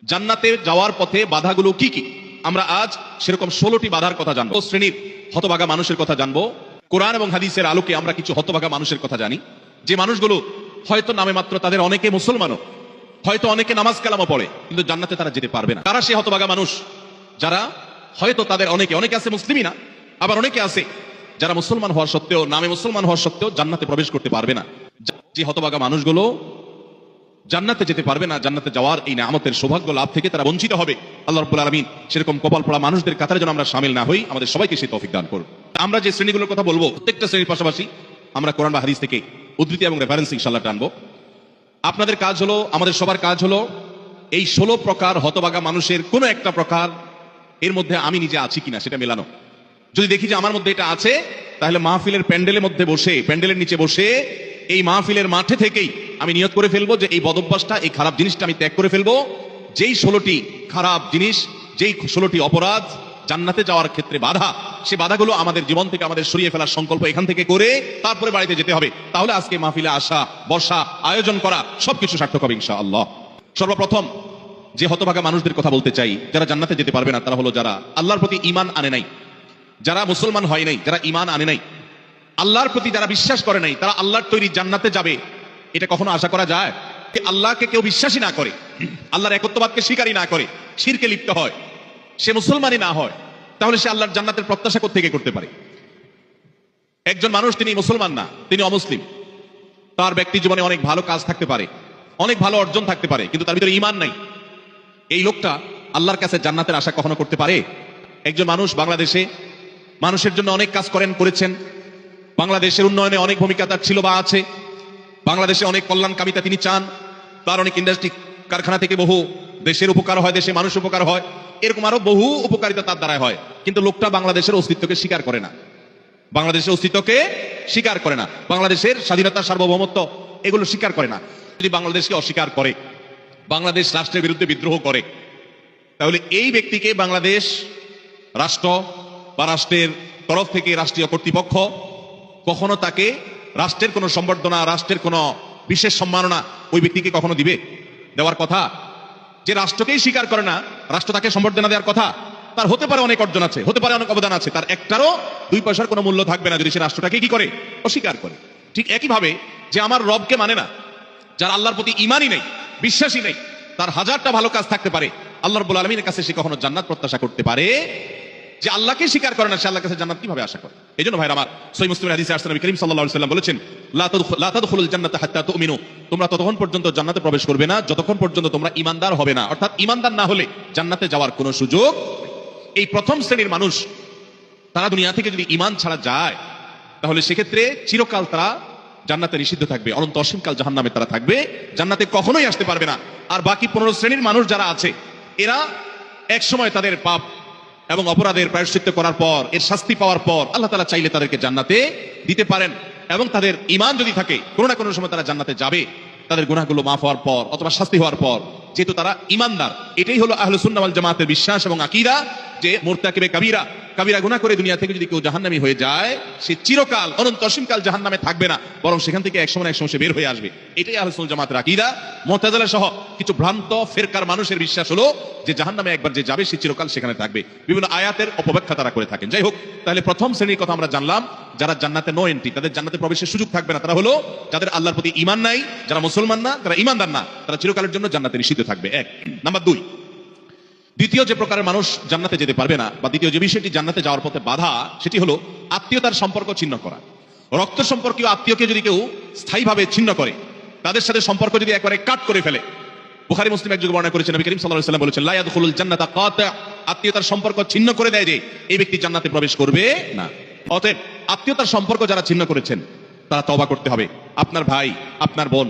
জান্নাতে যাওয়ার পথে বাধাগুলো কি কি, আমরা আজ সেরকম 16টি বাধার কথা জানবো। শ্রেণীর হতভাগা মানুষের কথা জানবো। কোরআন এবং হাদিসের আলোকে আমরা কিছু হতভাগা মানুষের কথা জানি, যে মানুষগুলো হয়তো নামে মাত্র, তাদের অনেকে মুসলমানও, হয়তো অনেকে নামাজ কালামও পড়ে, কিন্তু জান্নাতে তারা যেতে পারবে না। তারা সেই হতভাগা মানুষ যারা হয়তো তাদের অনেকে আছে মুসলিমই না, আবার অনেকে আছে যারা মুসলমান হওয়ার সত্ত্বেও, নামে মুসলমান হওয়ার সত্ত্বেও জান্নাতে প্রবেশ করতে পারবে না। যে হতভাগা মানুষগুলো জান্নাতে যেতে পারবে না, জান্নাতে যাওয়ার এই নিয়ামতের সৌভাগ্য লাভ থেকে তারা বঞ্চিত হবে, আল্লাহ রাব্বুল আলামিন সেরকম কপাল পড়া মানুষদের কাতারে যেন আমরা শামিল না হই, আমাদের সবাইকে সেই তৌফিক দান করুন। আমরা যে শ্রেণীগুলোর কথা বলবো, প্রত্যেকটা শ্রেণীর পাশাপাশি আমরা কোরআন বা হাদিস থেকে উদ্ধৃতি এবং রেফারেন্স ইনশাআল্লাহ টানবো। আপনাদের কাজ হলো, আমাদের সবার কাজ হলো, এই 16 প্রকার হতভাগা মানুষের কোন একটা প্রকার এর মধ্যে আমি নিজে আছি কিনা সেটা মেলানো। যদি দেখি যে আমার মধ্যে এটা আছে, তাহলে মাহফিলের প্যান্ডেলের মধ্যে বসে, প্যান্ডেলের নিচে বসে, এই মাহফিলের মাঠে থেকেই আমি নিয়ত করে ফেলবো যে এই বদভ্যাসটা, এই খারাপ জিনিসটা আমি ত্যাগ করে ফেলবো। যেই 16টি খারাপ জিনিস, যেই 16টি অপরাধ জান্নাতে যাওয়ার ক্ষেত্রে বাধা, সে বাধাগুলো আমাদের জীবন থেকে আমাদের সরিয়ে ফেলার সংকল্প এখান থেকে করে তারপরে বাড়িতে যেতে হবে। তাহলে আজকে মাহফিলে আসা, বসা, আয়োজন করা সবকিছু সার্থক হবে ইনশাআল্লাহ। সর্বপ্রথম যে হতভাগা মানুষদের কথা বলতে চাই, যারা জান্নাতে যেতে পারবে না, তারা হলো যারা আল্লাহর প্রতি ঈমান আনে নাই, যারা মুসলমান হয় নাই, যারা ঈমান আনে নাই, আল্লাহর প্রতি যারা বিশ্বাস করে নাই, তারা আল্লাহর তৈরি জান্নাতে যাবে এটা কখনো আশা করা যায়? আল্লাহকে কেউ বিশ্বাসী না করে, আল্লাহর একত্ববাদকে স্বীকারই না করে, শিরকে লিপ্ত হয়, সে মুসলমানই না হয়, তাহলে সে আল্লাহর জান্নাতের প্রত্যাশা কোত্থেকে করতে পারে? একজন মানুষ তিনি মুসলমান না, তিনি অমুসলিম, তার ব্যক্তি জীবনে অনেক ভালো কাজ থাকতে পারে, অনেক ভালো অর্জন থাকতে পারে, কিন্তু তার ভিতরে ঈমান নাই। এই লোকটা আল্লাহর কাছে জান্নাতের আশা কখনো করতে পারে? একজন মানুষ বাংলাদেশে মানুষের জন্য অনেক কাজ করেছেন, বাংলাদেশের উন্নয়নে অনেক ভূমিকা তার ছিল বা আছে, বাংলাদেশে অনেক কল্যাণকামিতা তিনি চান, তার অনেক ইন্ডাস্ট্রি কারখানা থেকে বহু দেশের উপকার হয়, দেশে মানুষ উপকার হয়, এরকম আরো বহু উপকারিতা তার দ্বারা হয়, কিন্তু লোকটা বাংলাদেশের অস্তিত্বকে স্বীকার করে না, বাংলাদেশের অস্তিত্বকে স্বীকার করে না, বাংলাদেশের স্বাধীনতা, সার্বভৌমত্ব এগুলো স্বীকার করে না। যদি বাংলাদেশকে অস্বীকার করে, বাংলাদেশ রাষ্ট্রের বিরুদ্ধে বিদ্রোহ করে, তাহলে এই ব্যক্তিকে বাংলাদেশ রাষ্ট্র বা রাষ্ট্রের তরফ থেকে রাষ্ট্রীয় কর্তৃপক্ষ কখনো তাকে রাষ্ট্রের কোনো সম্বর্ধনা, রাষ্ট্রের কোনো বিশেষ সম্মাননা ওই ব্যক্তিকে কখনো দিবে? দেওয়ার কথা। যে রাষ্ট্রকেই স্বীকার করে না, রাষ্ট্র তাকে সম্বর্ধনা দেওয়ার কথা? তার হতে পারে অনেক অর্জন আছে, হতে পারে অনেক অবদান আছে, তার একটারও 2 পয়সার কোনো মূল্য থাকবে না যদি সে রাষ্ট্রটাকে কি করে? অস্বীকার করে। ঠিক একইভাবে যে আমার রবকে মানে না, যার আল্লাহর প্রতি ঈমানই নেই, বিশ্বাসী নেই, তার হাজারটা ভালো কাজ থাকতে পারে, আল্লাহ রাব্বুল আলামিনের কাছে সে কখনো জান্নাত প্রত্যাশা করতে পারে? যে আল্লাহকে স্বীকার করে না, সে আল্লাহর কাছে জান্নাত কিভাবে আশা করে? এইজন্য ভাইরা আমার, সহিহ মুসলিমের হাদিসে আসছে, নবী করিম সাল্লাল্লাহু আলাইহি ওয়াসাল্লাম বলেছেন, লা তাদখুলুল জান্নাতা হাত্তা তুমিনু, তোমরা ততক্ষণ পর্যন্ত জান্নাতে প্রবেশ করবে না যতক্ষণ পর্যন্ত তোমরা ঈমানদার হবে না। অর্থাৎ ঈমানদার না হলে জান্নাতে যাওয়ার কোনো সুযোগ। এই প্রথম শ্রেণীর মানুষ, তারা দুনিয়া থেকে যদি ঈমান ছাড়া যায়, তাহলে সেক্ষেত্রে চিরকাল তারা জান্নাতে নিষিদ্ধ থাকবে, অনন্ত অসীমকাল জাহান্নামে তারা থাকবে, জান্নাতে কখনোই আসতে পারবে না। আর বাকি 15 শ্রেণীর মানুষ যারা আছে, এরা এক সময় তাদের পাপ এবং অপরাধের প্রায়শ্চিত্ত করার পর, এর শাস্তি পাওয়ার পর আল্লাহ তাআলা চাইলে তাদেরকে জান্নাতে দিতে পারেন, এবং তাদের ঈমান যদি থাকে, কোনো না কোনো সময় তারা জান্নাতে যাবে, তাদের গুনাহগুলো মাফ হওয়ার পর অথবা শাস্তি হওয়ার পর, যেহেতু তারা ঈমানদার। এটাই হলো আহলুস সুন্নাহ ওয়াল জামাতের বিশ্বাস এবং আকীদা, যে মুরতাকিবে কাবীরা, কাবীরা গুনাহ করে দুনিয়া থেকে যদি কেউ জাহান্নামী হয়ে যায়, সে চিরকাল অনন্ত অসীমকাল জাহান্নামে থাকবে না, বরং সেখান থেকে এক সময় সে বের হয়ে আসবে। এটাই আহলুস সুন্নাহ জামাতের আকীদা। মুতাজিলা সহ কিছু ভ্রান্ত ফিরকার মানুষের বিশ্বাস হলো যে জাহান্নামে একবার যে যাবে সে চিরকাল সেখানে থাকবে। বিভিন্ন আয়াতের অপব্যাখ্যা তারা করে থাকেন। যাই হোক, তাহলে প্রথম শ্রেণীর কথা আমরা জানলাম, যারা জান্নাতে নো এন্ট্রি, তাদের জান্নাতে প্রবেশের সুযোগ থাকবে না, তারা হলো যাদের আল্লাহর প্রতি ঈমান নাই, যারা মুসলমান না, যারা ঈমানদার না, তারা চিরকালের জন্য জান্নাতে নিষিদ্ধ থাকবে। 1 নাম্বার 2, দ্বিতীয় যে প্রকারের মানুষ জান্নাতে যেতে পারবে না, বা দ্বিতীয় যে বিষয়টি জান্নাতে যাওয়ার পথে বাধা, সেটি হলো আত্মীয়তার সম্পর্ক ছিন্ন করা। রক্ত সম্পর্কীয় আত্মীয়কে যদি কেউ স্থায়ীভাবে ছিন্ন করে, তাদের সাথে সম্পর্ক যদি একবারে কাট করে ফেলে, বুখারী মুসলিম এক যুগে বর্ণনা করেছেন, নবী করিম সাল্লাল্লাহু আলাইহি ওয়াসাল্লাম বলেছেন, লা ইয়াদখুলুল জান্নাতা কাতি', আত্মীয়তার সম্পর্ক ছিন্ন করে দেয় যে এই ব্যক্তি জান্নাতে প্রবেশ করবে না। অতএব আত্মীয়তার সম্পর্ক যারা ছিন্ন করেছেন, তারা তওবা করতে হবে। আপনার ভাই, আপনার বোন,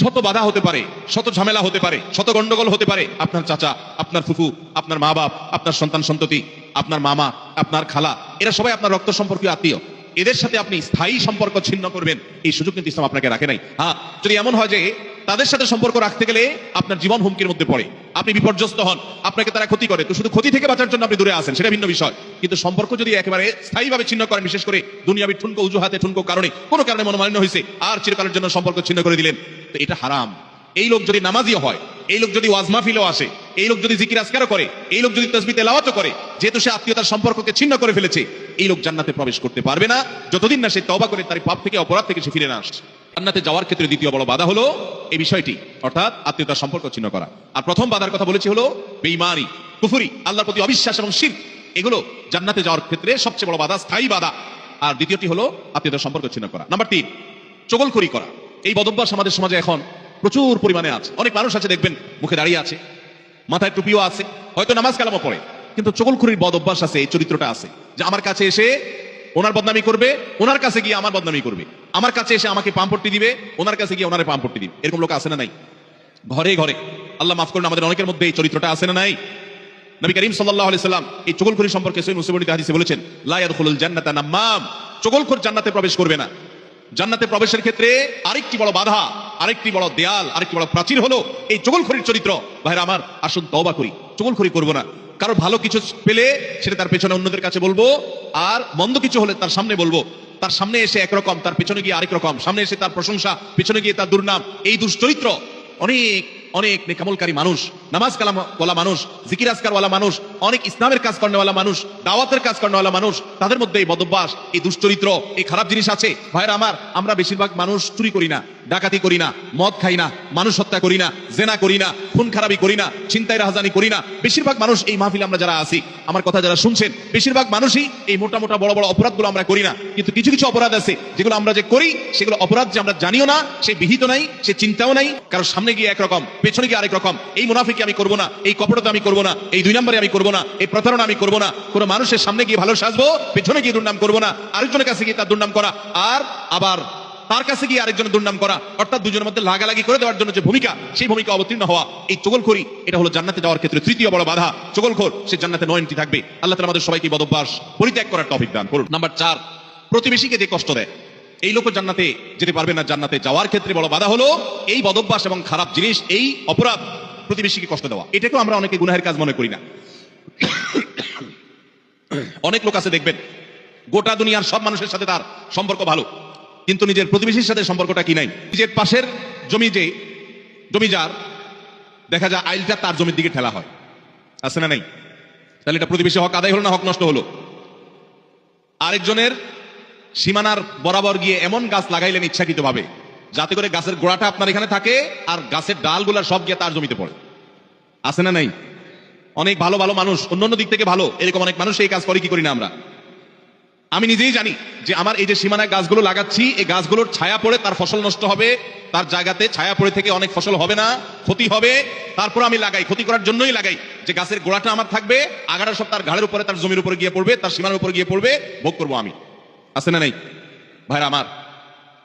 শত বাধা হতে পারে, শত ঝামেলা হতে পারে, শত গন্ডগোল হতে পারে, আপনার চাচা, আপনার ফুফু, আপনার মা বাপ, আপনার সন্তান সন্ততি, আপনার মামা, আপনার খালা, এরা সবাই আপনার রক্ত সম্পর্কীয় আত্মীয়। এদের সাথে আপনি স্থায়ী সম্পর্ক ছিন্ন করবেন, এই সুযোগ কিন্তু ইসলাম আপনাকে রাখে নাই। হ্যাঁ, যদি এমন হয় যে তাদের সাথে সম্পর্ক রাখতে গেলে আপনার জীবন হুমকির মধ্যে পড়ে, আপনি বিপর্যস্ত হন, আপনাকে তারা ক্ষতি করে, তো শুধু ক্ষতি থেকে বাঁচার জন্য আপনি দূরে আসেন, সেটা ভিন্ন বিষয়। কিন্তু সম্পর্ক যদি একেবারে স্থায়ীভাবে ছিন্ন করেন, বিশেষ করে দুনিয়াবি ঠুনকো অজুহাতে, ঠুনকো কারণে, কোনো কারণে মনোমালিন্য হয়েছে, আর চিরকালের জন্য সম্পর্ক ছিন্ন করে দিলেন, তো এটা হারাম। এই লোক যদি নামাজিও হয়, এই লোক যদি ওয়াজ মাহফিলেও আসে, এই লোক যদি জিকির আজকারও করে, এই লোক যদি তাসবিহ তেলাওয়াতও করে, যেহেতু সে আত্মীয়তার সম্পর্ককে ছিন্ন করে ফেলেছে, এই লোক জান্নাতে প্রবেশ করতে পারবে না যতদিন না সে তওবা করে তার পাপ থেকে, অপরাধ থেকে সে ফিরে না আসে। জান্নাতে যাওয়ার ক্ষেত্রে দ্বিতীয় বড় বাধা হলো এই বিষয়টি, অর্থাৎ আত্মীয়তার সম্পর্ক ছিন্ন করা। আর প্রথম বাধার কথা বলেছি হলো বেঈমানি, কুফরি, আল্লাহর প্রতি অবিশ্বাস এবং শিরক। এগুলো জান্নাতে যাওয়ার ক্ষেত্রে সবচেয়ে বড় বাধা, স্থায়ী বাধা। আর দ্বিতীয়টি হলো আত্মীয়তার সম্পর্ক ছিন্ন করা। নাম্বার 3, চগলখড়ি করা। এই বদভ্যাস আমাদের সমাজে এখন প্রচুর পরিমাণে আছে। অনেক মানুষ আছে দেখবেন মুখে দাঁড়িয়ে আছে, মাথায় টুপিও আছে, হয়তো নামাজ কালামও পড়ে, কিন্তু চগলখড়ির বদভ্যাস আছে, এই চরিত্রটা আছে যে আমার কাছে এসে ওনার বদনামি করবে, ওনার কাছে গিয়ে আমার বদনামি করবে, আমার কাছে এসে আমাকে পাম্পট্টি দিবে, ওনার কাছে গিয়ে ওনারে পাম্পট্টি দিবে। এরকম লোক আছে না নাই? ঘরে ঘরে, আল্লাহ মাফ করুন, আমাদের অনেকের মধ্যে এই চরিত্রটা আছে না নাই? নবী করিম সাল্লাল্লাহু আলাইহি সাল্লাম এই চগলখড়ি সম্পর্কে সহিহ মুসলিম হাদিসে বলেছেন, লা ইয়াদখুলুল জান্নাতা নাম্মাম, চগলখড় জান্নাতে প্রবেশ করবে না। জান্নাতে প্রবেশের ক্ষেত্রে আরেকটি বড় বাধা, আরেকটি বড় দেয়াল, আরেকটি বড় প্রাচীর হলো এই চগলখড়ির চরিত্র। ভাইরা আমার, আসুন তওবা করি, চগলখড়ি করব না। কারো ভালো কিছু পেলে সেটা তার পেছনে অন্যদের কাছে বলবো, আর মন্দ কিছু হলে তার সামনে বলবো। তার সামনে এসে একরকম, তার পেছনে গিয়ে আরেক রকম, সামনে এসে তার প্রশংসা, পেছনে গিয়ে তার দুর্নাম। এই দুশ্চরিত্র অনেক অনেক নেকামলকারী মানুষ, নামাজ কালাম ওয়ালা মানুষ, জিকির আজকার ওয়ালা মানুষ, অনেক ইসলামের কাজ করেওয়ালা মানুষ, দাওয়াতের কাজ করেওয়ালা মানুষ, তাদের মধ্যে এই বদভ্যাস, এই দুশ্চরিত্র, এই খারাপ জিনিস আছে। ভাইরা আমার, আমরা বেশিরভাগ মানুষ চুরি করি না, ডাকাতি করি না, মদ খাই না, মানুষ হত্যা করি না, জেনা করি না, খুন খারাপি করি না, ছিনতাই রাহাজানি করি না। বেশিরভাগ মানুষ এই মাহফিলে আমরা যারা আছি, আমার কথা যারা শুনছেন, বেশিরভাগ মানুষই এই মোটা মোটা বড় বড় অপরাধগুলো আমরা করি না। কিন্তু কিছু কিছু অপরাধ আছে যেগুলো আমরা যে করি, সেগুলো অপরাধ যে আমরা জানিও না, সে বিহিত নাই, সে চিন্তাও নাই। কারণ সামনে গিয়ে একরকম, পেছনে গিয়ে আরেক রকম। এই মুনাফিকি আমি করবো না, এই কপটতা আমি করবো না, এই 2 নম্বরে আমি করবো না, এই প্রতারণা আমি করবো না। কোনো মানুষের সামনে গিয়ে ভালো সাজবো, পেছনে গিয়ে দুর্নাম করবো না, আরেকজনের কাছে গিয়ে তার দুর্নাম করা, আর আবার তার কাছে গিয়ে আরেকজনের দুর্নাম করা, অর্থাৎ দুজনের মধ্যে লাগালাগি করে দেওয়ার জন্য যে ভূমিকা, সেই ভূমিকা অবতীর্ণ হওয়া। এই চগলখড়ি, এটা হলো জান্নাতে যাওয়ার ক্ষেত্রে তৃতীয় বড় বাধা। চগলখড়, সে জান্নাতে নো এন্ট্রি থাকবে। আল্লাহ তাআলা আমাদের সবাইকে বদভ্যাস পরিত্যাগ করার তৌফিক দান করুন। নাম্বার 4, প্রতিবেশীকে যে কষ্ট দেয়, এই লোক জান্নাতে যেতে পারবে না। জান্নাতে যাওয়ার ক্ষেত্রে বড় বাধা হলো এই বদভ্যাস এবং খারাপ জিনিস, এই অপরাধ, প্রতিবেশীকে কষ্ট দেওয়া। এটাকেও আমরা অনেকে গুনাহের কাজ মনে করি না। অনেক লোক আছে দেখবেন, গোটা দুনিয়ার সব মানুষের সাথে তার সম্পর্ক ভালো, কিন্তু নিজের প্রতিবেশীর সাথে সম্পর্কটা কি নাই। নিজের পাশের জমি, যে জমি যার, দেখা যায় আইলটা তার জমির দিকে ঠেলা হয়, আছে না নাই? তাহলে এটা প্রতিবেশী হক আদায় হলো না হক নষ্ট হলো? আরেকজনের সীমানার বরাবর গিয়ে এমন গাছ লাগাইলেন ইচ্ছাকৃতভাবে, যাতে করে গাছের গোড়াটা আপনার এখানে থাকে আর গাছের ডালগুলা সব গিয়ে তার জমিতে পড়ে, আছে না নাই? অনেক ভালো ভালো মানুষ, অন্যান্য দিক থেকে ভালো, এরকম অনেক মানুষ এই কাজ করে, কি করি না আমরা? আমি নিজেই জানি যে আমার এই যে সীমানায় গাছগুলো লাগাচ্ছি, এই গাছগুলোর ছায়া পড়ে তার ফসল নষ্ট হবে, তার জায়গাতে ছায়া পড়ে থেকে অনেক ফসল হবে না, ক্ষতি হবে। তারপর আমি লাগাই, ক্ষতি করার জন্যই লাগাই, যে গাছের গোড়াটা আমার থাকবে, আগাটা সব তার ঘাড়ের উপরে, তার জমির উপরে গিয়ে পড়বে, তার সীমানার উপরে গিয়ে পড়বে, ভোগ করবো আমি, আছে না নাই? ভাইরা আমার,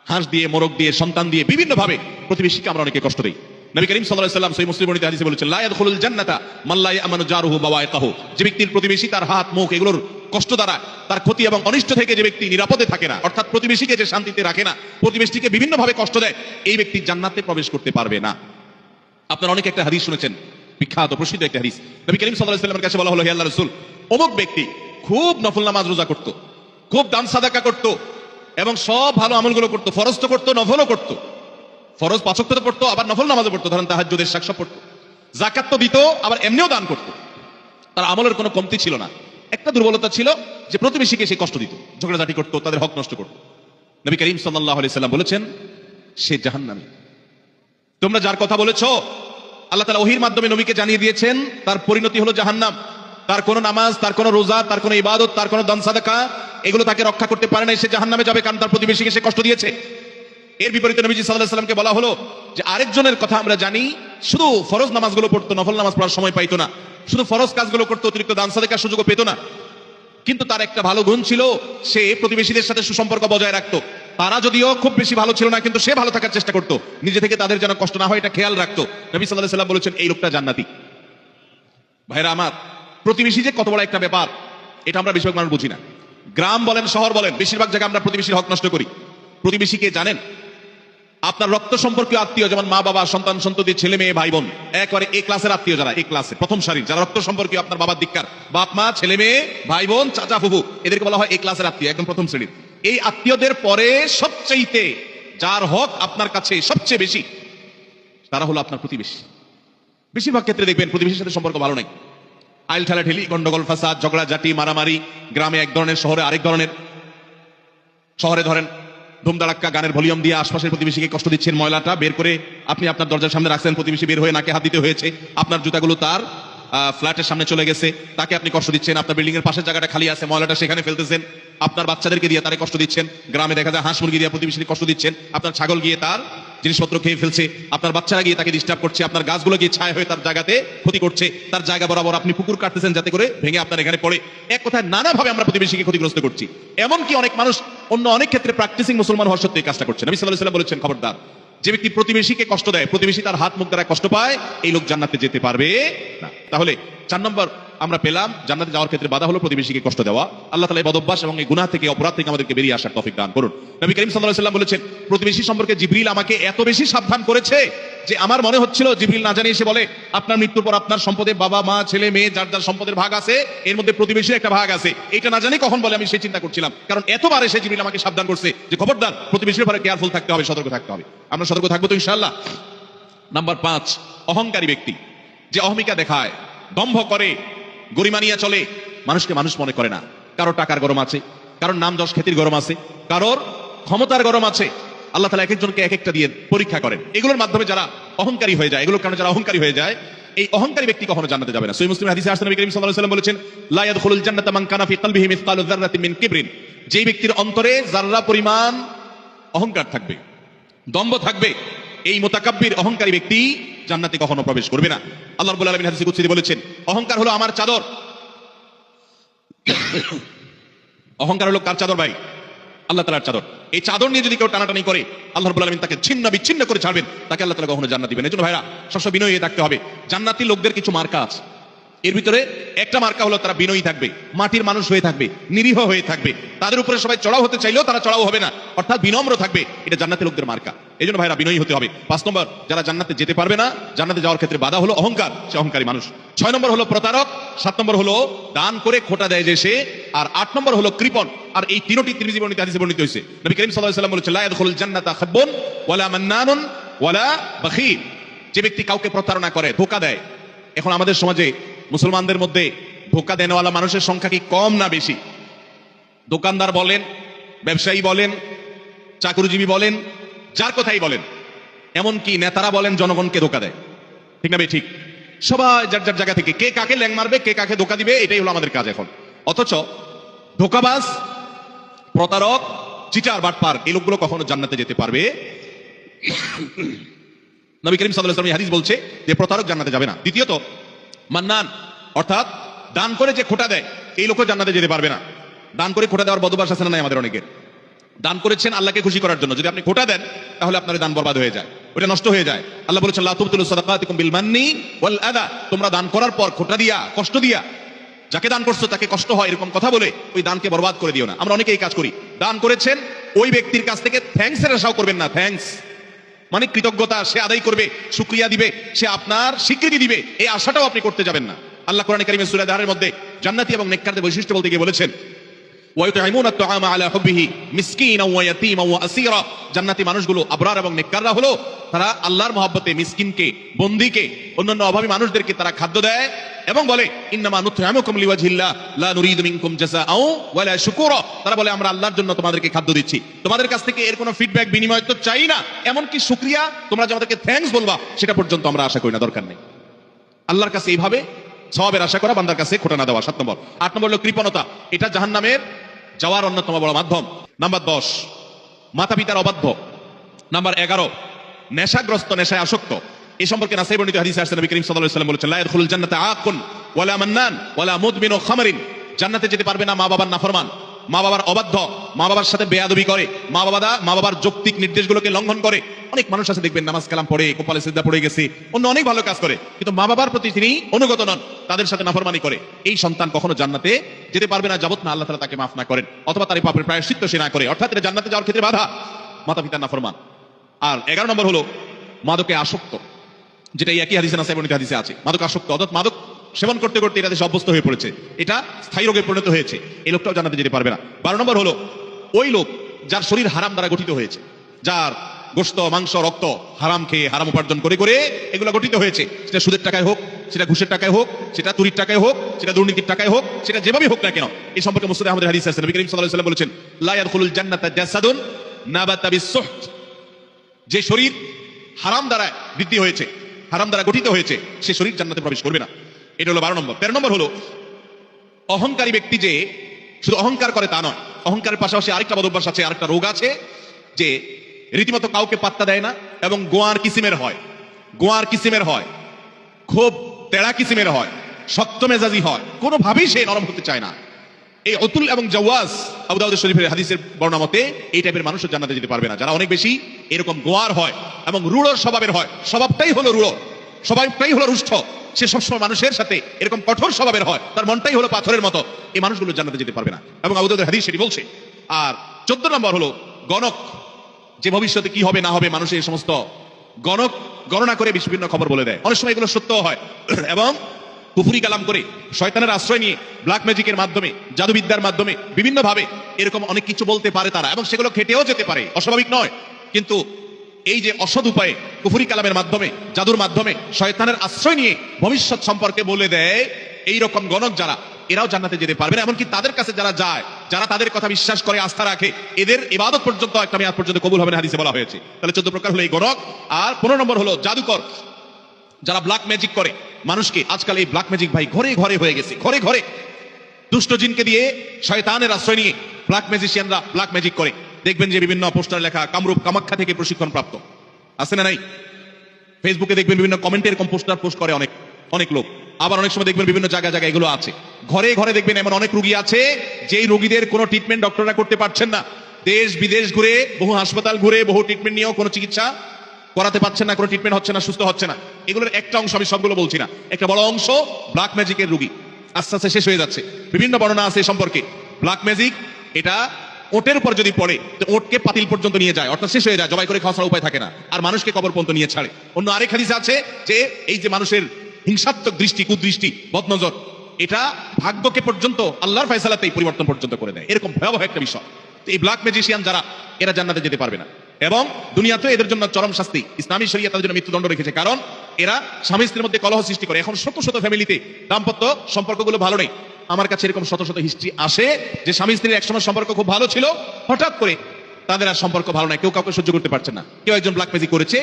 হাঁস দিয়ে, মোরগ দিয়ে, সন্তান দিয়ে, বিভিন্ন ভাবে প্রতিবেশীকে আমরা অনেকে কষ্ট দিই। নবী করিম সাল্লাল্লাহু আলাইহি ওয়াসাল্লাম সহিহ মুসলিম হাদিসে বলেছেন, লা ইয়াদখুলুল জান্নাতা মান লা ইয়ামানু জারুহু বাওয়াইকাহু, যে ব্যক্তির প্রতিবেশী তার হাত, মুখ এগুলোর কষ্ট দ্বারা, তার ক্ষতি এবং অনিষ্ট থেকে যে ব্যক্তি নিরাপদে থাকে না, অর্থাৎ প্রতিবেশীকে যে শান্তিতে রাখে না, প্রতিবেশীকে বিভিন্ন ভাবে কষ্ট দেয়, এই ব্যক্তি জান্নাতে প্রবেশ করতে পারবে না। আপনারা অনেকে একটা হাদিস শুনেছেন, বিখ্যাত প্রসিদ্ধ একটা হাদিস। নবী করিম সাল্লাল্লাহু আলাইহি ওয়াসাল্লামের কাছে বলা হলো, হে আল্লাহর রাসূল, অমুক ব্যক্তি খুব নফল নামাজ রোজা করত, খুব দান সাদাকা করত, এবং সব ভালো আমলগুলো করতো, ফরজ তো করতো, নফলও করতো, ফরজ 5 ওয়াক্ত পড়তো, আবার নফল নামাজও পড়তো, ধরেন তাহাজ্জুদের শাক সব পড়তো, যাকাত তো দিত, আবার এমনিও দান করতো, তার আমলের কোনো কমতি ছিল না। একটা দুর্বলতা ছিল যে প্রতিবেশীকে সে কষ্ট দিত, ঝগড়াঝাটি করতো, তাদের হক নষ্ট করতো। নবী করিম সাল্লাল্লাহু আলাইহি সাল্লাম বলেছেন, সে জাহান্নামী। তোমরা যার কথা বলেছো, আল্লাহ তাআলা ওহীর মাধ্যমে নবীকে জানিয়ে দিয়েছেন, তার পরিণতি হলো জাহান্নাম। তার কোনো নামাজ, তার কোনো রোজা, তার কোনো ইবাদত, তার কোনো দান সাদাকা, এগুলো তাকে রক্ষা করতে পারে না, সে জাহান্নামে যাবে, কারণ তার প্রতিবেশীকে সে কষ্ট দিয়েছে। এর বিপরীতে নবীজি সাল্লাল্লাহু আলাইহি সাল্লামকে বলা হলো যে আরেকজনের কথা আমরা জানি, শুধু ফরজ নামাজগুলো পড়তো, নফল নামাজ পড়ার সময় পাইতো না, শুধু ফরজ কাজগুলো করতো, অতিরিক্ত দান সাদাকার সুযোগও পেতো না, কিন্তু তার একটা ভালো গুণ ছিল, সে প্রতিবেশীদের সাথে সুসম্পর্ক বজায় রাখতো। তারা যদিও খুব বেশি ভালো ছিল না, কিন্তু সে ভালো থাকার চেষ্টা করতো, নিজে থেকে তাদের যেন কষ্ট না হয় এটা খেয়াল রাখতো। নবী সাল্লাল্লাহু আলাইহি সাল্লাম বলেছেন, এই লোকটা জান্নাতি। ভাইরা আমার, প্রতিবেশী যে কত বড় একটা ব্যাপার, এটা আমরা বেশিরভাগ মানুষ বুঝি না। গ্রাম বলেন, শহর বলেন, বেশিরভাগ জায়গায় আমরা প্রতিবেশীর হক নষ্ট করি। প্রতিবেশীকে জানেন? আপনার রক্ত সম্পর্কীয় আত্মীয়, যেমন মা বাবা, সন্তান সন্ততি, ছেলে মেয়ে, ভাই বোন, একবারে এ ক্লাসের আত্মীয়, যারা এ ক্লাসে প্রথম সারির, যারা রক্ত সম্পর্কীয়, আপনার বাবার দিককার, বাপ মা, ছেলে মেয়ে, ভাই বোন, চাচা ফুফু, এদেরকে বলা হয় এ ক্লাসের আত্মীয়, একদম প্রথম শ্রেণীর। এই আত্মীয়দের পরে সবচেয়ে যার হক আপনার কাছে সবচেয়ে বেশি, তারা হলো আপনার প্রতিবেশী। বেশিরভাগ ক্ষেত্রে দেখবেন প্রতিবেশীর সাথে সম্পর্ক ভালো নাই, আইল ঠেলাঠেলি, গন্ডগোল, ফাসাদ, ঝগড়া ঝাঁটি, মারামারি, গ্রামে এক ধরনের, শহরে আরেক ধরনের। শহরে ধরেন ধুমধাড়াক্কা গানের ভলিউম দিয়ে আশপাশের প্রতিবেশীকে কষ্ট দিচ্ছেন, ময়লাটা বের করে আপনি আপনার দরজার সামনে রাখছেন, প্রতিবেশী বের হয়ে নাকে হাত দিতে হয়েছে, আপনার জুতাগুলো তার ফ্ল্যাটের সামনে চলে গেছে, তাকে আপনি কষ্ট দিচ্ছেন। আপনার বিল্ডিং এর পাশের জায়গাটা খালি আছে, ময়লাটা সেখানে ফেলতেছেন, আপনার বাচ্চাদেরকে দিয়ে তারে কষ্ট দিচ্ছেন। গ্রামে দেখা যায় হাঁস মুরগি দিয়ে প্রতিবেশীকে কষ্ট দিচ্ছেন, আপনার ছাগল গিয়ে তার জিনিসপত্র খেয়ে ফেলছে, আপনার বাচ্চারা গিয়ে তাকে ডিস্টার্ব করছে, আপনার গাছগুলো গিয়ে ছায়া হয়ে তার জায়গাতে ক্ষতি করছে, তার জায়গা বরাবর আপনি পুকুর কাটতেছেন যাতে করে ভেঙে আপনার এখানে পড়ে। এক কথায় নানাভাবে আমরা প্রতিবেশীকে ক্ষতিগ্রস্ত করছি। এমনকি অনেক মানুষ অন্য অনেক ক্ষেত্রে প্র্যাকটিসিং মুসলমান হওয়ার সত্ত্বেও এই কাজটা করছে। নবী সাল্লাল্লাহু আলাইহি ওয়াসাল্লাম বলেছেন, খবরদার, যে ব্যক্তি প্রতিবেশীকে কষ্ট দেয়, প্রতিবেশী তার হাত মুখ দ্বারা কষ্ট পায়, এই লোক জান্নাতে যেতে পারবে না। তাহলে 4 নম্বর আমরা পেলাম, জান্নাতে যাওয়ার ক্ষেত্রে বাধা হলো প্রতিবেশীকে কষ্ট দেওয়া। আল্লাহ তাআলা এই বদঅভ্যাস এবং এই গুনাহ থেকে, অপরাধ থেকে আমাদেরকে বেরিয়ে আসার তৌফিক দান করুন। নবী করিম সাল্লাল্লাহু আলাইহি ওয়াসাল্লাম বলেছেন, প্রতিবেশী সম্পর্কে জিবরিল আমাকে এত বেশি সাবধান করেছে যে আমার মনে হচ্ছিল জিবরিল না জানিয়ে এসে বলে, আপনার মৃত্যুর পর আপনার সম্পদে বাবা মা ছেলে মেয়ে যার যার সম্পদের ভাগ আছে, এর মধ্যে প্রতিবেশীর একটা ভাগ আছে। এটা না জানি কখন বলে আমি সেই চিন্তা করছিলাম, কারণ এতবারে সে জিবরিল আমাকে সাবধান করছে যে খবরদার, প্রতিবেশীর ব্যাপারে কেয়ারফুল থাকতে হবে, সতর্ক থাকতে হবে। আমরা সতর্ক থাকবো তো ইনশাআল্লাহ। নাম্বার 5, অহংকারী ব্যক্তি যে অহমিকা দেখায়, দম্ভ করে, গরিমা নিয়ে চলে, মানুষকে মানুষ মনে করে না। কারোর টাকার গরম আছে, কারোর নাম যশ খ্যাতির গরম আছে, কারোর ক্ষমতার গরম আছে। আল্লাহ তাআলা এক একজনকে এক একটা দিয়ে পরীক্ষা করেন। এগুলোর মাধ্যমে যারা অহংকারী হয়ে যায়, এগুলোর কারণে যারা অহংকারী হয়ে যায়, এই অহংকারী ব্যক্তি কখনো জান্নাতে যাবে না। সহিহ মুসলিম হাদিসে আসছে, নবী করিম সাল্লাল্লাহু আলাইহি ওয়াসাল্লাম বলেছেন, লা ইয়াদখুলুল জান্নাতা মান কানা ফি কলবিহি মিসকালু যাররাতিন মিন কিবরিন। যেই ব্যক্তির অন্তরে যাররা পরিমাণ অহংকার থাকবে, দম্ভ থাকবে, এই মুতাকাব্বির অহংকারী ব্যক্তি জান্নাতে কখনো প্রবেশ করবে না। আল্লাহ রাব্বুল আলামিন হাদিসে কুদসিতে বলেছেন, অহংকার হলো আমার চাদর। অহংকার হলো কার চাদর ভাই? আল্লাহ তাআলার চাদর। এই চাদর নিয়ে যদি কেউ টানাটানি করে, আল্লাহ রাব্বুল আলামিন তাকে ছিন্ন বিচ্ছিন্ন করে ছাড়বেন, তাকে আল্লাহ তাআলা কখনো জান্নাত দিবেন। এজন্য ভাইরা সবসময় বিনয়ী হয়ে থাকতে হবে। জান্নাতি লোকদের কিছু মার্কা আছে, এর ভিতরে একটা মার্কা হলো তারা বিনয়ী থাকবে, মাটির মানুষ হয়ে থাকবে, নিরীহ হয়ে থাকবে, তাদের উপরে সবাই চড়াও হতে চাইলেও তারা চড়াও হবে না, অর্থাৎ বিনম্র থাকবে। এটা জান্নাতি লোকদের মার্কা। এজন্য ভাইরা বিনয়ী হতে হবে। 5 নম্বর, যারা জান্নাতে যেতে পারবে না, জান্নাতে যাওয়ার ক্ষেত্রে বাধা হলো অহংকার, সে অহংকারী মানুষ। 6 নম্বর হলো প্রতারক, 7 নম্বর হলো দান করে খোটা দেয় যে সে, আর 8 নম্বর হলো কৃপণ। আর এই তিনটি তিরমিজি বর্ণিত হাদিসে বর্ণিত হয়েছে। নবী করিম সাল্লাল্লাহু আলাইহি ওয়াসাল্লাম বলেছেন, লা ইয়াদখুলুল জান্নাতা খাব্বুন ওয়ালা মান্নানুন ওয়ালা বাখীল। যে ব্যক্তি কাউকে প্রতারণা করে, ধোঁকা দেয়। এখন আমাদের সমাজে মুসলমানদের মধ্যে ধোঁকা দেনওয়ালা মানুষের সংখ্যা কি কম না বেশি? দোকানদার বলেন, ব্যবসায়ী বলেন, চাকরিজীবী বলেন, যার কথাই বলেন, এমনকি নেতারা বলেন, জনগণকে ধোঁকা দেয়। ঠিক না বে ঠিক? সবাই যার যার জায়গা থেকে কে কাকে ল্যাং মারবে, কে কাকে ধোঁকা দিবে, এটাই হলো আমাদের কাজ এখন। অথচ ধোঁকাবাজ, প্রতারক, চিটার, বাটপার, এই লোকগুলো কখনো জান্নাতে যেতে পারবে? নবী করিম সাল্লাল্লাহু আলাইহি ওয়াসাল্লাম হাদিস বলছে যে প্রতারক জান্নাতে যাবে না। দ্বিতীয়ত মান্নান, অর্থাৎ দান করে যে খোটা দেয়, এই লোকও জান্নাতে যেতে পারবে না। দান করে খোটা দেওয়ার বদভ্যাস আছে না নাই আমাদের অনেকের? দান করেছেন আল্লাহকে খুশি করার জন্য, যদি আপনি খোটা দেন তাহলে আপনার দান বরবাদ হয়ে যায়, ওটা নষ্ট হয়ে যায়। আল্লাহ বলেছেন, লা তুবতিলু সাদাকাতিকুম বিল মান্নি ওয়াল আযা। তোমরা দান করার পর খোটা দিয়া, কষ্ট দিয়া, যাকে দান করছো তাকে কষ্ট হয় এরকম কথা বলে ওই দানকে বরবাদ করে দিও না। আমরা অনেকে এই কাজ করি। দান করেছেন, ওই ব্যক্তির কাছ থেকে থ্যাঙ্কস এর আশাও করবেন না। থ্যাঙ্কস মানে কৃতজ্ঞতা, সে আদায় করবে, শুকরিয়া দিবে, সে আপনার স্বীকৃতি দিবে, এই আশাটাও আপনি করতে যাবেন না। আল্লাহ কোরআনে কারীমে সূরা দাহরের মধ্যে জান্নাতি এবং নেককারদের বৈশিষ্ট্য বলতে গিয়ে বলেছেন, ওয়ায়ুতঈমুনা আত-তাআমা আলা হুববিহি মিসকিনাও ওয়া ইয়াতীমান ওয়া আসীরা। জান্নাতি মানুষগুলো, আবরার এবং নেককাররা হলো তারা আল্লাহর মহব্বতে মিসকিনকে, বন্দীকে, অন্যান্য অভাবী মানুষদেরকে তারা খাদ্য দেয় এবং বলে, ইন্নামা নুতঈমুকুম লিওয়াজহিল্লাহ লা নুরিদু মিনকুম জাযাআও ওয়ালা শুকুরা। তারা বলে, আমরা আল্লাহর জন্য তোমাদেরকে খাদ্য দিচ্ছি, তোমাদের কাছ থেকে এর কোনো ফিডব্যাক, বিনিময় তো চাই না, এমনকি শুকরিয়া, তোমরা যে আমাদেরকে থ্যাঙ্কস বলবা সেটা পর্যন্ত আমরা আশা করি না, দরকার নেই। আল্লাহর কাছে এইভাবে সওয়াবের আশা করা, বান্দার কাছে খোটা না দেওয়া। 7 নম্বর। 8 নম্বর হলো কৃপণতা। এটা জাহান্নামের যাওয়ার অন্যতম বড় মাধ্যম। নাম্বার 10, মাতা পিতার অবাধ্য। নাম্বার 11, নেশাগ্রস্ত, নেশায় আসক্ত। এই সম্পর্কে নাসাই বর্ণিত হাদিসে আসছে, নবী করিম সাল্লাল্লাহু আলাইহি ওয়াসাল্লাম বলেছেন, লা ইয়াদখুলুল জান্নাতা আকুন ওয়ালা মান্নান ওয়ালা মুদমিনু খামরিন। জান্নাতে যেতে পারবে না মা বাবার নাফরমান, মা বাবার অবাধ্য, মা বাবার সাথে বেয়াদবি করে, মা বাবার যৌক্তিক নির্দেশগুলোকে লঙ্ঘন করে। অনেক মানুষ আছে দেখবেন, নামাজ কালাম পড়ে, কপালে সিজদা পড়ে গেছে, অন্য অনেক ভালো কাজ করে, কিন্তু মা বাবার প্রতি তিনি অনুগত নন, তাদের সাথে নাফরমানি করে। এই সন্তান কখনো জান্নাতে যেতে পারবে না যাবত না আল্লাহ তাআলা তাকে মাফ না করেন, অথবা তার পাপের প্রায়শ্চিত্ত সে না করে। অর্থাৎ এটা জান্নাতে যাওয়ার ক্ষেত্রে বাধা, মাতা পিতার নাফরমান। আর 11 নম্বর হলো মাদকে আসক্ত, যেটা এই একই হাদিসে নাসাই বর্ণিত হাদিসে আছে। মাদক আসক্ত, অর্থাৎ মাদক সেবন করতে করতে এটা দেশে অভ্যস্ত হয়ে পড়েছে, এটা স্থায়ী রোগে পরিণত হয়েছে, এই লোকটাও জান্নাতে যেতে পারবে না। 12 নম্বর হলো ওই লোক যার শরীর হারাম দ্বারা গঠিত হয়েছে, যার গোশত মাংস রক্ত হারাম খেয়ে হারাম উপার্জন করে করে এগুলো গঠিত হয়েছে। সেটা সুদের টাকায় হোক, সেটা ঘুষের টাকায় হোক, সেটা চুরির টাকায় হোক, সেটা দুর্নীতির টাকায় হোক, সেটা যেভাবে হোক না কেন। এই সম্পর্কে মুসলিম আহমদের হাদিস আছে, নবী করিম সাল্লাল্লাহু আলাইহি ওয়াসাল্লাম বলেছেন, লা ইয়াদখুলুল জান্নাতা জাসাদুন নাবাতা বিস-সুহত। যে শরীর হারাম দ্বারা বৃদ্ধি হয়েছে, হারাম দ্বারা গঠিত হয়েছে, সে শরীর জান্নাতে প্রবেশ করবে না। এটা হলো 12 নম্বর। 13 নম্বর হলো অহংকারী ব্যক্তি যে শুধু অহংকার করে তা নয়, অহংকারের পাশাপাশি আরেকটা বদভ্যাস আছে, আরেকটা রোগ আছে, যে রীতিমতো কাউকে পাত্তা দেয় না এবং গোয়ার কিসিমের হয়, গোয়ার কিসিমের হয়, খুব তেড়া কিসিমের হয়, শক্ত মেজাজি হয়, কোনোভাবেই সে নরম হতে চায় না। এই অতুল এবং জাওয়াজ আবু দাউদ শরীফের হাদিসের বর্ণনা মতে এই টাইপের মানুষও জান্নাতে যেতে পারবে না। যারা অনেক বেশি এরকম গোয়ার হয় এবং রূঢ় স্বভাবের হয়, স্বভাবটাই হলো রূঢ়, স্বভাবটাই হলো রুষ্ট, সে সবসময় মানুষের সাথে এরকম কঠোর স্বভাবের হয়, তার মনটাই হলো পাথরের মতো, এই মানুষগুলো জান্নাতে যেতে পারবে না এবং আবু দাউদের হাদিস সেটি বলছে। আর 14 নম্বর হলো গণক, যে ভবিষ্যতে কি হবে না হবে মানুষের এই সমস্ত গণক গণনা করে বিভিন্ন খবর বলে দেয়। অনেক সময় এগুলো সত্য হয় এবং কুফরি কালাম করে শয়তানের আশ্রয় নিয়ে ব্ল্যাক ম্যাজিকের মাধ্যমে, জাদুবিদ্যার মাধ্যমে বিভিন্ন ভাবে এরকম অনেক কিছু বলতে পারে তারা, এবং সেগুলো খেটেও যেতে পারে, অস্বাভাবিক নয়। কিন্তু এই যে অসৎ উপায়ে কুফরি কালামের মাধ্যমে, জাদুর মাধ্যমে শয়তানের আশ্রয় নিয়ে ভবিষ্যৎ সম্পর্কে বলে দেয়, এই রকম গণক যারা, এরাও জান্নাতে যেতে পারবে না। এমনকি তাদের কাছে যারা যায়, যারা তাদের কথা বিশ্বাস করে, আস্থা রাখে, এদের ইবাদত পর্যন্ত একটা মেয়াদ পর্যন্ত কবুল হবে না, হাদিসে বলা হয়েছে। তাহলে 14 প্রকার হলো এই গণক। আর 15 নম্বর হলো জাদুকর, যারা ব্ল্যাক ম্যাজিক করে মানুষকে। আজকাল এই ব্ল্যাক ম্যাজিক ভাই ঘরে ঘরে হয়ে গেছে, ঘরে ঘরে দুষ্ট জিনকে দিয়ে, শয়তানের আশ্রয় নিয়ে ব্ল্যাক ম্যাজিশিয়ানরা ব্ল্যাক ম্যাজিক করে। দেখবেন যে বিভিন্ন পোস্টার লেখা কামরূপ কামাখ্যা থেকে প্রশিক্ষণ প্রাপ্ত, আছে না নাই? ফেসবুকে দেখবেন বিভিন্ন কমেন্টে এরকম পোস্টার পোস্ট করে অনেক অনেক লোক। আবার অনেক সময় দেখবেন বিভিন্ন জায়গায় জায়গায় এগুলো আছে। ঘরে ঘরে দেখবেন এমন অনেক রোগী আছে যেই রোগীদের কোনো ট্রিটমেন্ট ডক্টররা করতে পারছেন না। দেশ বিদেশ ঘুরে, বহু হাসপাতাল ঘুরে, বহু ট্রিটমেন্ট নিয়েও কোনো চিকিৎসা করাতে পারছেন না, কোনো ট্রিটমেন্ট হচ্ছে না, সুস্থ হচ্ছে না। এগুলোর একটা অংশ, আমি সবগুলো বলছি না, একটা বড় অংশ ব্ল্যাক ম্যাজিকের রোগী আস্তে আস্তে শেষ হয়ে যাচ্ছে। বিভিন্ন বর্ণনা আছে সম্পর্কে। ব্ল্যাক ম্যাজিক এটা ওটের উপর যদি পড়ে তো ওটকে পাতিল পর্যন্ত নিয়ে যায়, অর্থাৎ শেষ হয়ে যায়, জবাই করে খাওয়া ছাড়া উপায় থাকে না, আর মানুষকে কবর পর্যন্ত নিয়ে ছাড়ে। অন্য আরেক হাদিসে আছে যে এই যে মানুষের হিংসাত্মক দৃষ্টি, কুদৃষ্টি, বদনজর, এটা ভাগ্যকে পর্যন্ত আল্লাহর ফয়সালাতেই পরিবর্তন পর্যন্ত করে দেয়। এরকম ভয়াবহ একটা বিষয়। এই ব্ল্যাক ম্যাজিশিয়ান যারা, এরা জান্নাতে যেতে পারবে না এবং দুনিয়াতে এদের জন্য চরম শাস্তি। ইসলামী শরিয়ত তাদের জন্য মৃত্যুদণ্ড রেখেছে, কারণ এরা স্বামী স্ত্রীর মধ্যে কলহ সৃষ্টি করে। এখন শত শত ফ্যামিলিতে দাম্পত্য সম্পর্কগুলো ভালো নেই। আমার কাছে এরকম শত শত হিস্ট্রি আসে যে স্বামী স্ত্রীর একসময় সম্পর্ক খুব ভালো ছিল, হঠাৎ করে তাদের আর সম্পর্ক ভালো নাই, কেউ কাউকে সহ্য করতে পারছে না, কেউ একজন ব্ল্যাক ম্যাজিক করেছে।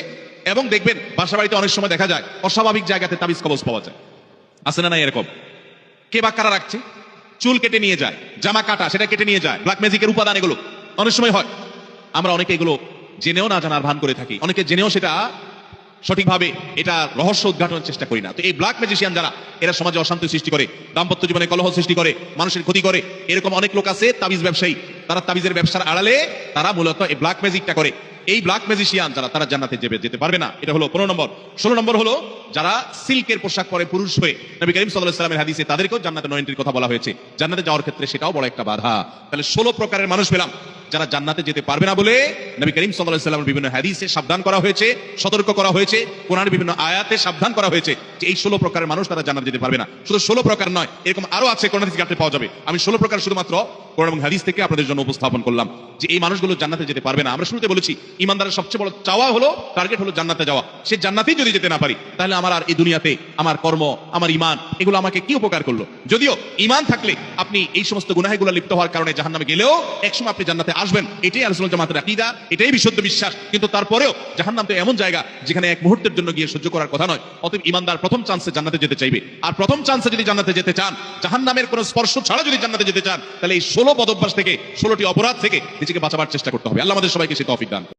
এবং দেখবেন বাসা বাড়িতে অনেক সময় দেখা যায় অস্বাভাবিক জায়গাতে তাবিজ কবজ পাওয়া যায়, আছে না নাই এরকম? কে বা কারা রাখছে, চুল কেটে নিয়ে যায়, জামা কাটা সেটা কেটে নিয়ে যায়, ব্ল্যাক ম্যাজিকের উপাদান এগুলো অনেক সময় হয়। আমরা অনেকে এগুলো জেনেও না জানার ভান করে থাকি, অনেকে জেনেও সেটা সঠিকভাবে এটা রহস্য উদ্ঘাটনের চেষ্টা করি না। তো এই ব্ল্যাক ম্যাজিশিয়ান যারা, এরা সমাজে অশান্তি সৃষ্টি করে, দাম্পত্য জীবনে কলহ সৃষ্টি করে, মানুষের ক্ষতি করে। এরকম অনেক লোক আছে তাবিজ ব্যবসায়ী, তারা তাবিজের ব্যবসার আড়ালে তারা মূলত এই ব্ল্যাক ম্যাজিকটা করে। এই ব্ল্যাক ম্যাজিশিয়ান যারা, তারা জান্নাতে যেতে পারবে না। এটা হলো 15 নম্বর। 16 নম্বর হলো যারা সিল্কের পোশাক পরে পুরুষ হয়ে, নবী করিম সাল্লাল্লাহু আলাইহি ওয়াসাল্লামের হাদিসে তাদেরকেও জান্নাতে এন্ট্রির কথা বলা হয়েছে। জান্নাতে যাওয়ার ক্ষেত্রে সেটাও বড় একটা বাধা। তাহলে 16 প্রকারের মানুষ পেলাম যারা জান্নাতে যেতে পারবে না বলে নবী করিম সাল্লাল্লাহু আলাইহি ওয়াসাল্লামের বিভিন্ন হাদিসে সাবধান করা হয়েছে, সতর্ক করা হয়েছে, কোরআনের বিভিন্ন আয়াতে সাবধান করা হয়েছে যে এই 16 প্রকারের মানুষ তারা জান্নাতে যেতে পারবে না। শুধু 16 প্রকার নয়, এরকম আরো আছে, কোরআন থেকে আপনি পাওয়া যাবে। আমি 16 প্রকার শুধুমাত্র কোরআন এবং হাদিস থেকে আপনাদের জন্য উপস্থাপন করলাম যে এই মানুষগুলো জান্নাতে যেতে পারবে না। আমরা শুরুতে বলেছি ইমানদারের সবচেয়ে বড় চাওয়া হলো, টার্গেট হলো জান্নাতে যাওয়া। সে জান্নাতেই যদি যেতে না পারি, তাহলে আমার আর এই দুনিয়াতে আমার কর্ম, আমার ঈমান, এগুলো আমাকে কি উপকার করলো? যদিও ঈমান থাকলে আপনি এই সমস্ত গুনাহগুলো লিপ্ত হওয়ার কারণে জাহান্নামে গেলেও একসময় আপনি জান্নাতে আসবেন, এটাই আহলে সুন্নাত ওয়াল জামাতের আকীদা, এটাই বিশুদ্ধ বিশ্বাস। কিন্তু তারপরেও জাহান্নাম তো এমন জায়গা যেখানে এক মুহূর্তের জন্য গিয়ে সহ্য করার কথা নয়। অতএব ঈমানদার প্রথম চান্সে জান্নাতে যেতে চাইবে। আর প্রথম চান্সে যদি জান্নাতে যেতে চান, জাহান্নামের কোনো স্পর্শ ছাড়া যদি জান্নাতে যেতে চান, তাহলে এই 16 বদভ্যাস থেকে, 16টি অপরাধ থেকে নিজেকে বাঁচাবার চেষ্টা করতে হবে। আল্লাহ আমাদের সবাইকে সে তৌফিক দান।